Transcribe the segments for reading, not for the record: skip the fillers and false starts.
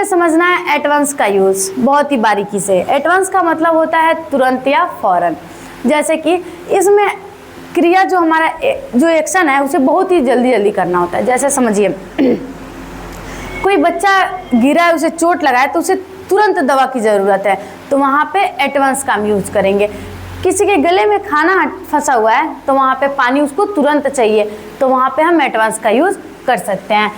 हमें समझना है एट वंस का यूज़ बहुत ही बारीकी से। एट वंस का मतलब होता है तुरंत या फौरन। जैसे कि इसमें क्रिया जो हमारा जो एक्शन है उसे बहुत ही जल्दी जल्दी करना होता है। जैसे समझिए कोई बच्चा गिरा है, उसे चोट लगा है तो उसे तुरंत दवा की ज़रूरत है, तो वहाँ पे एट वंस का हम यूज़ करेंगे। किसी के गले में खाना फंसा हुआ है तो वहाँ पे पानी उसको तुरंत चाहिए, तो वहाँ पे हम एट वंस का यूज़ कर सकते हैं।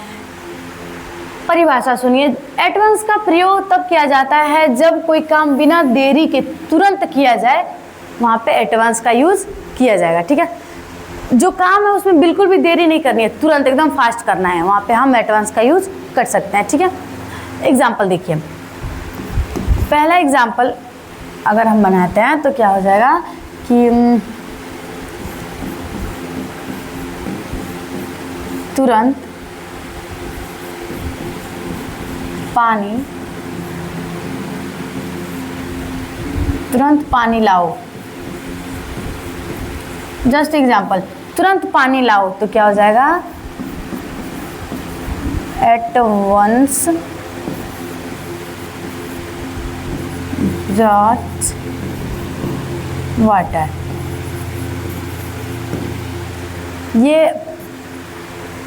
परिभाषा सुनिए, एट वंस का प्रयोग तब किया जाता है जब कोई काम बिना देरी के तुरंत किया जाए, वहाँ पे एट वंस का यूज़ किया जाएगा। ठीक है, जो काम है उसमें बिल्कुल भी देरी नहीं करनी है, तुरंत एकदम फास्ट करना है, वहाँ पे हम एट वंस का यूज़ कर सकते हैं। ठीक है, एग्जाम्पल देखिए। पहला एग्जाम्पल अगर हम बनाते हैं तो क्या हो जाएगा कि तुरंत पानी लाओ। जस्ट एग्जाम्पल, तुरंत पानी लाओ तो क्या हो जाएगा, एट वंस ब्रॉट वाटर। ये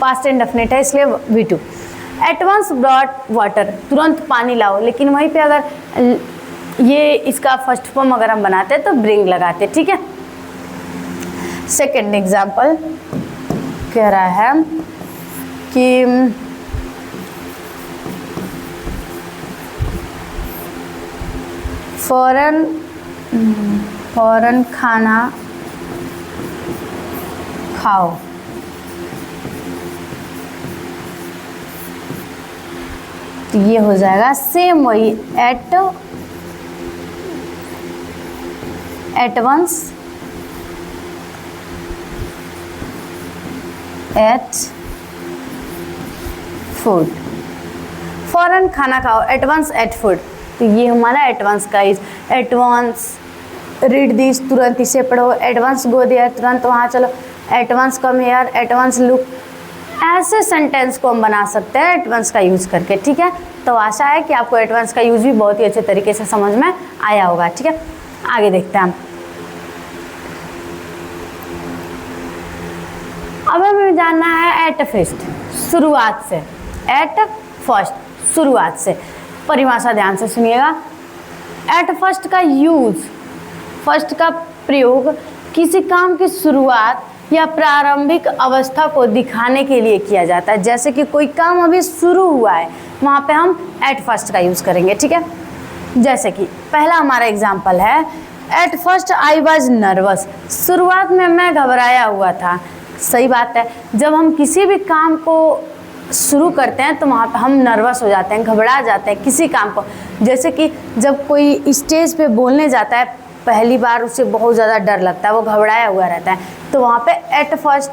पास्ट इंडेफिनिट है इसलिए V2। Eight once brought water, तुरंत पानी लाओ, लेकिन वहीं पे अगर ये इसका फर्स्ट फॉर्म अगर हम बनाते हैं तो ब्रिंग लगाते। ठीक है, सेकेंड एग्जाम्पल कह रहा है कि फौरन खाना खाओ। तो ये हो जाएगा सेम वही एट वंस एट फूड। फौरन खाना खाओ, एट वंस एट फूड। तो ये हमारा एट वंस का is. At once read this, तुरंत इसे पढ़ो। एट वंस गो देयर, तुरंत वहाँ चलो। At once come here, at once look. ऐसे सेंटेंस को हम बना सकते हैं एट वंस का यूज़ करके। ठीक है, तो आशा है कि आपको एट वंस का यूज़ भी बहुत ही अच्छे तरीके से समझ में आया होगा। ठीक है, आगे देखते हैं हम। अब हमें जानना है एट फर्स्ट, शुरुआत से। एट फर्स्ट, शुरुआत से। परिभाषा ध्यान से सुनिएगा। एट फर्स्ट का यूज़, फर्स्ट का प्रयोग किसी काम की शुरुआत या प्रारंभिक अवस्था को दिखाने के लिए किया जाता है। जैसे कि कोई काम अभी शुरू हुआ है, वहाँ पे हम एट फर्स्ट का यूज़ करेंगे। ठीक है, जैसे कि पहला हमारा एग्जाम्पल है, at first I was nervous. शुरुआत में मैं घबराया हुआ था। सही बात है, जब हम किसी भी काम को शुरू करते हैं तो वहाँ पे हम नर्वस हो जाते हैं, घबरा जाते हैं किसी काम को। जैसे कि जब कोई स्टेज पे बोलने जाता है पहली बार, उसे बहुत ज़्यादा डर लगता है, वो घबराया हुआ रहता है, तो वहाँ पे एट फर्स्ट।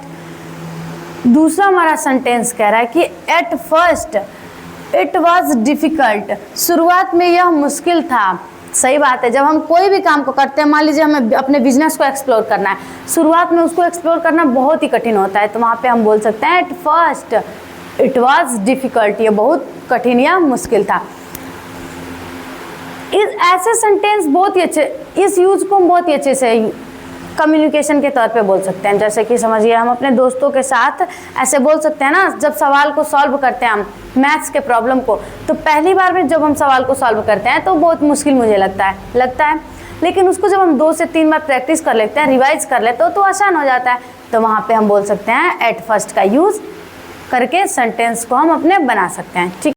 दूसरा हमारा सेंटेंस कह रहा है कि at first it was difficult. शुरुआत में यह मुश्किल था। सही बात है, जब हम कोई भी काम को करते हैं, मान लीजिए हमें अपने बिजनेस को एक्सप्लोर करना है, शुरुआत में उसको एक्सप्लोर करना बहुत ही कठिन होता है, तो वहाँ पे हम बोल सकते हैं at first it was difficult, ये बहुत कठिन या मुश्किल था। इस ऐसे सेंटेंस बहुत ही अच्छे, इस यूज़ को हम बहुत ही अच्छे से कम्युनिकेशन के तौर पे बोल सकते हैं। जैसे कि समझिए हम अपने दोस्तों के साथ ऐसे बोल सकते हैं ना, जब सवाल को सॉल्व करते हैं हम मैथ्स के प्रॉब्लम को, तो पहली बार में जब हम सवाल को सॉल्व करते हैं तो बहुत मुश्किल मुझे लगता है, लेकिन उसको जब हम 2 से 3 बार प्रैक्टिस कर लेते हैं, रिवाइज कर लेते हो तो आसान हो जाता है। तो वहाँ पे हम बोल सकते हैं एट फर्स्ट का यूज़ करके सेंटेंस को हम अपने बना सकते हैं। ठीक।